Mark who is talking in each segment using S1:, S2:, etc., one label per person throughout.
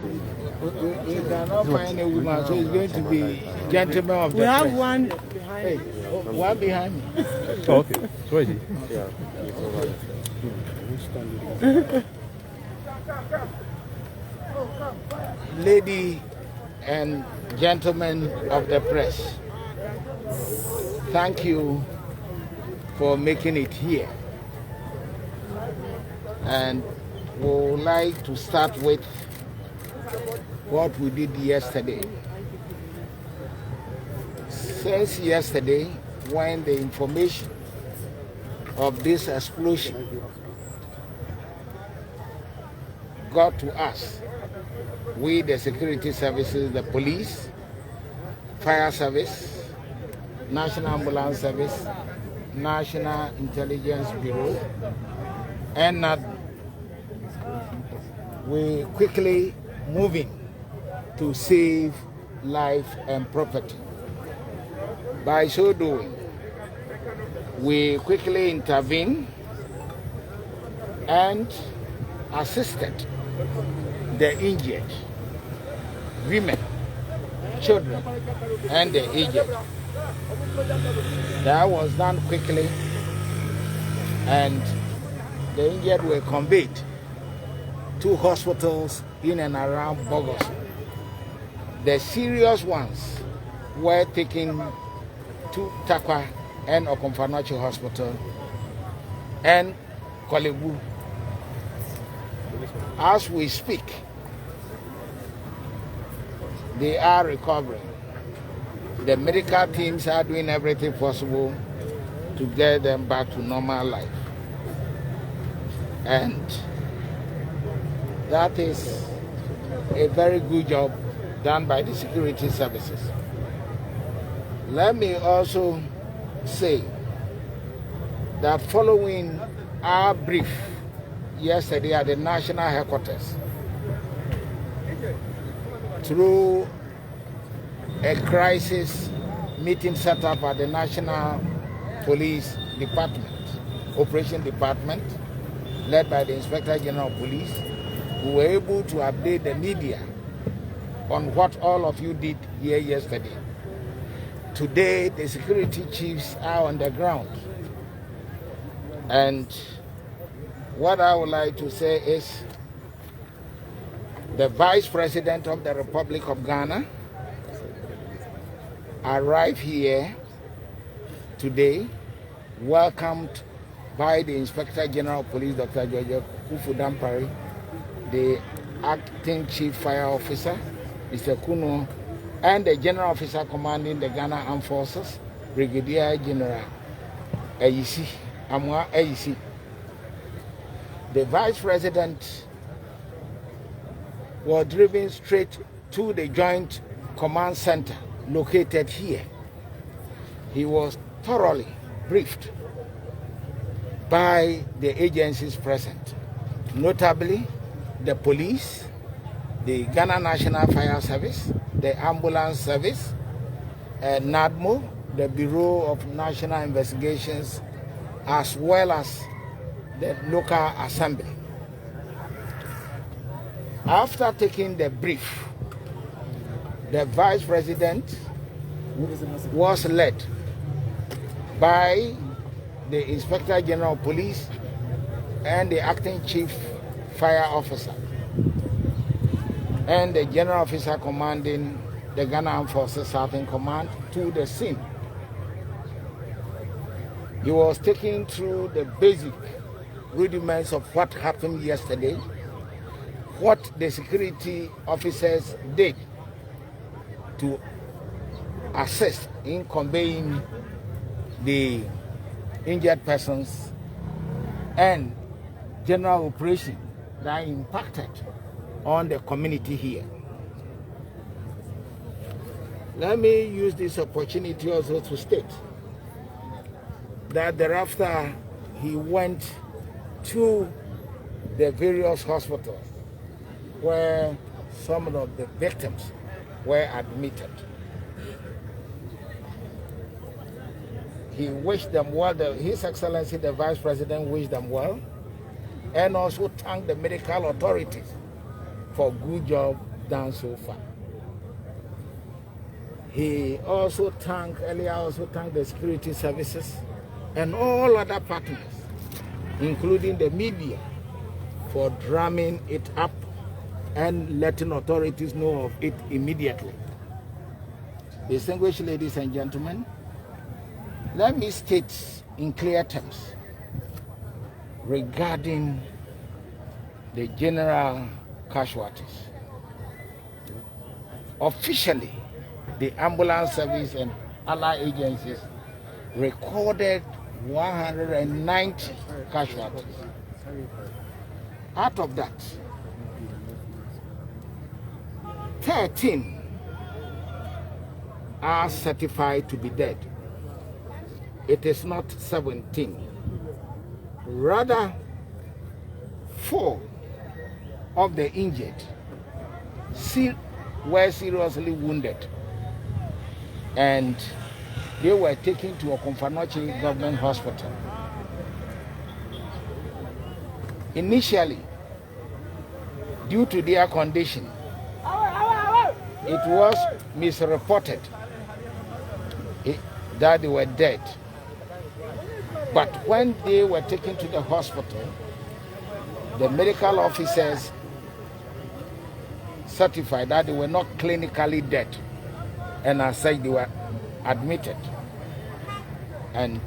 S1: We cannot find a woman, so it's going to be gentlemen of the press.
S2: We have one behind.
S1: Hey, one behind me.
S3: Oh, okay. So where is he?
S4: Yeah, it's over there.
S1: Lady and gentlemen of the press, thank you for making it here. And we would like to start with what we did yesterday. Since yesterday, when the information of this explosion got to us, we, the security services, the police, fire service, National Ambulance Service, National Intelligence Bureau, and we quickly moving to save life and property. By so doing, we quickly intervened and assisted the injured, women, children, and the aged. That was done quickly, and the injured were conveyed to hospitals in and around Bogoso. The serious ones were taken to Takwa and Okomfanoche Hospital and Kolebu. As we speak, they are recovering. The medical teams are doing everything possible to get them back to normal life. And that is a very good job done by the security services. Let me also say that following our brief yesterday at the national headquarters, through a crisis meeting set up at the National Police Department, Operation Department, led by the Inspector General of Police, we were able to update the media on what all of you did here yesterday. Today, the security chiefs are on the ground. And what I would like to say is the Vice President of the Republic of Ghana arrived here today, welcomed by the Inspector General of Police, Dr. George Kufudampari, the Acting Chief Fire Officer, Mr. Kuno, and the General Officer commanding the Ghana Armed Forces, Brigadier General Ayisi, Amwa Ayisi. The Vice President was driven straight to the Joint Command Center located here. He was thoroughly briefed by the agencies present, notably the police, the Ghana National Fire Service, the Ambulance Service, NADMO, the Bureau of National Investigations, as well as the local assembly. After taking the brief, the Vice President was led by the Inspector General of Police and the Acting Chief Fire Officer and the General Officer commanding the Ghana Armed Forces Southern Command to the scene. He was taken through the basic rudiments of what happened yesterday, what the security officers did to assist in conveying the injured persons, and general operation that impacted on the community here. Let me use this opportunity also to state that thereafter he went to the various hospitals where some of the victims were admitted. He wished them well. His Excellency, the Vice President, wished them well, and also thanked the medical authorities for good job done so far. He also thanked the security services and all other partners, including the media, for drumming it up and letting authorities know of it immediately. Distinguished ladies and gentlemen, let me state in clear terms regarding the general casualties. Officially, the ambulance service and allied agencies recorded 190 casualties. Out of that, 13 are certified to be dead. It is not 17. Rather, 4 of the injured were seriously wounded, and they were taken to Okomfanoche Government Hospital. Initially, due to their condition, it was misreported that they were dead. But when they were taken to the hospital, the medical officers certified that they were not clinically dead, and as such they were admitted, and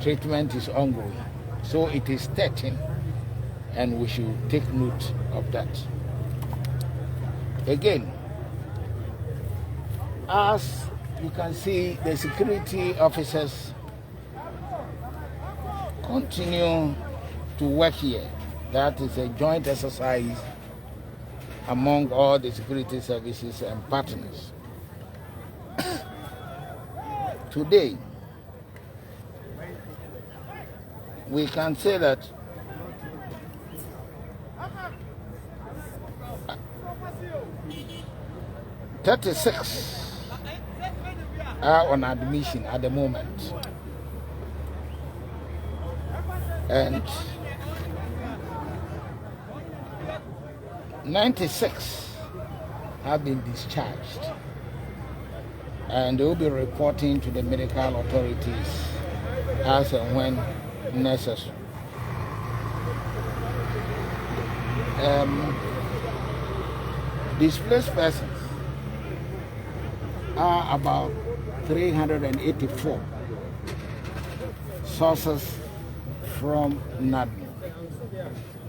S1: treatment is ongoing. So it is 13, and we should take note of that. Again, as you can see, the security officers continue to work here. That is a joint exercise among all the security services and partners. Today, we can say that "36 are on admission at the moment, and 96 have been discharged, and they will be reporting to the medical authorities as and when necessary. Displaced persons are about 384 sources from NADMO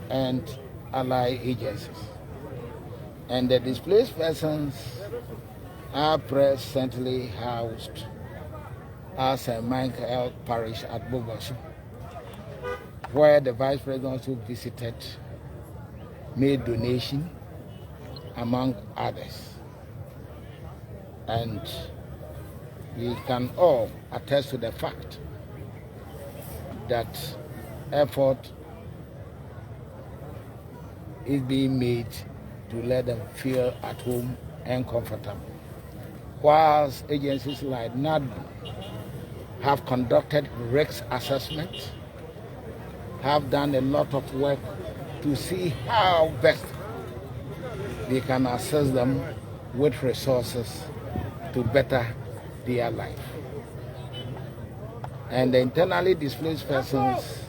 S1: and allied agencies. And the displaced persons are presently housed at St. Michael Parish at Bogoso, where the Vice President also visited, made donation, among others. And we can all attest to the fact that effort is being made to let them feel at home and comfortable. Whilst agencies like NADMO have conducted risk assessment, have done a lot of work to see how best they can assess them with resources to better their life. And the internally displaced persons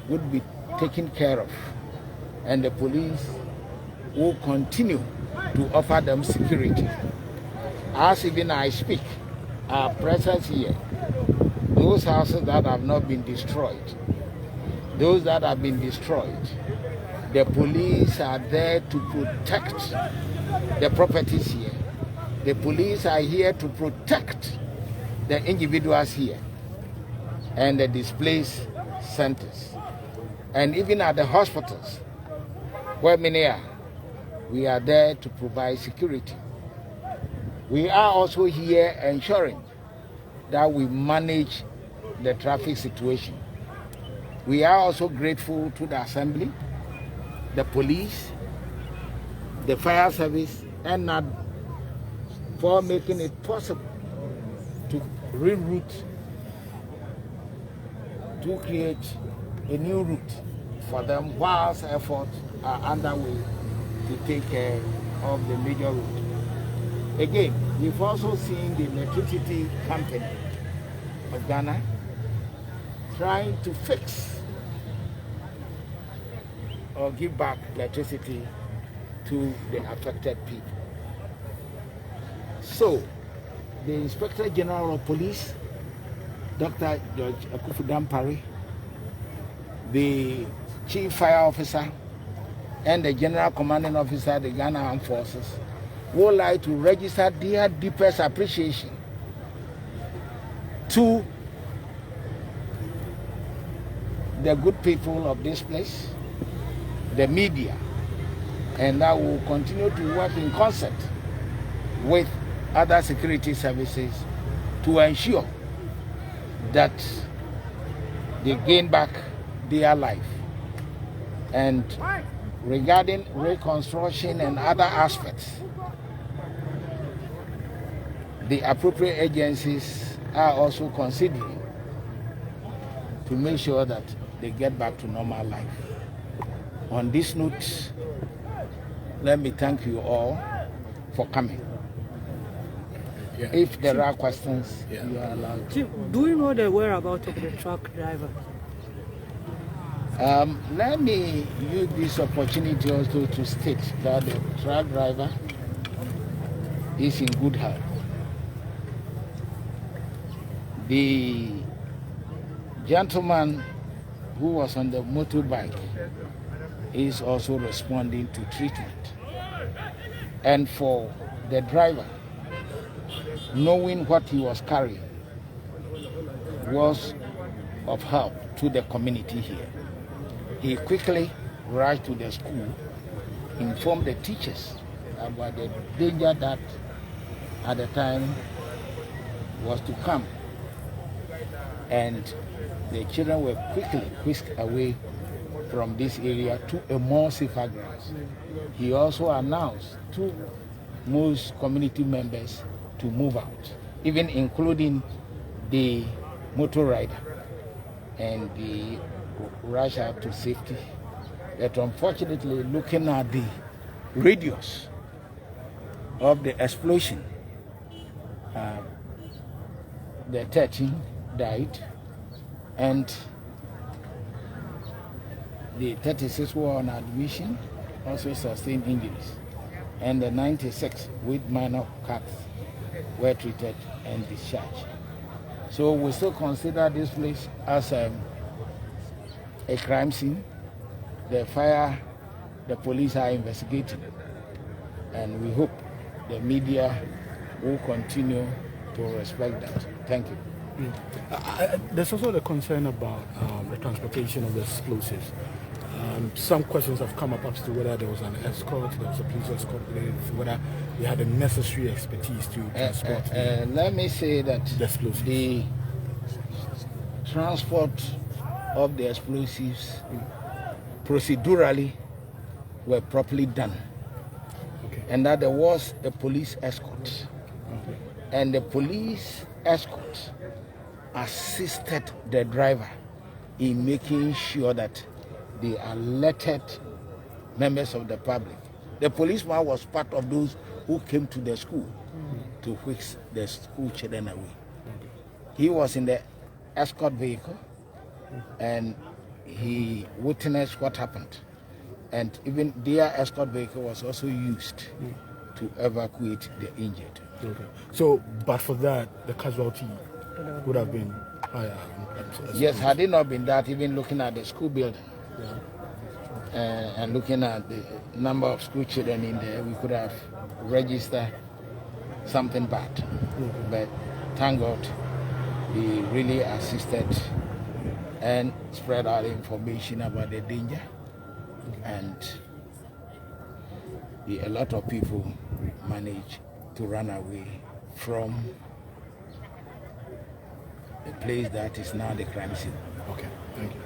S1: would be taken care of, and the police will continue to offer them security. As even I speak, our presence here, those houses that have not been destroyed, those that have been destroyed, the police are there to protect the properties here. The police are here to protect the individuals here and the displaced centers. And even at the hospitals, where many are, we are there to provide security. We are also here ensuring that we manage the traffic situation. We are also grateful to the Assembly, the police, the fire service, and NAD for making it possible to reroute, to create a new route for them whilst efforts are underway to take care of the major road. Again, we've also seen the electricity company of Ghana trying to fix or give back electricity to the affected people. So, the Inspector General of Police, Dr. George Akufu-Dampare, the Chief Fire Officer, and the General Commanding Officer of the Ghana Armed Forces would like to register their deepest appreciation to the good people of this place, the media, and that will continue to work in concert with other security services to ensure that they gain back their life. And regarding reconstruction and other aspects, the appropriate agencies are also considering to make sure that they get back to normal life. On this note, let me thank you all for coming.
S3: Yeah.
S1: If there are questions, you are allowed.
S2: Chief, do you know the whereabouts of the truck driver?
S1: Let me use this opportunity also to state that the truck driver is in good health. The gentleman who was on the motorbike is also responding to treatment. And for the driver, knowing what he was carrying was of help to the community here. He quickly rushed to the school, informed the teachers about the danger that at the time was to come. And the children were quickly whisked away from this area to a more safer ground. He also announced to most community members to move out, even including the motor rider, and the rush out to safety. But unfortunately, looking at the radius of the explosion, the 13 died, and the 36 were on admission, also sustained injuries, and the 96 with minor cuts were treated and discharged. So we still consider this place as a crime scene. The police are investigating, and we hope the media will continue to respect that. Thank you.
S3: There's also the concern about the transportation of the explosives. Some questions have come up as to whether there was an escort, there was a police escort, whether they had the necessary expertise to transport.
S1: Let me say that the transport of the explosives procedurally were properly done, and that there was a police escort, and the police escort assisted the driver in making sure that they alerted members of the public. The policeman was part of those who came to the school to whisk the school children away. He was in the escort vehicle, and he witnessed what happened. And even their escort vehicle was also used to evacuate the injured.
S3: So, but for that, the casualty would have been higher.
S1: Yes, had it not been that, even looking at the school building, and looking at the number of school children in there, we could have registered something bad. But thank God, he really assisted and spread out information about the danger, and a lot of people managed to run away from a place that is now the crime scene.
S3: Okay, thank you.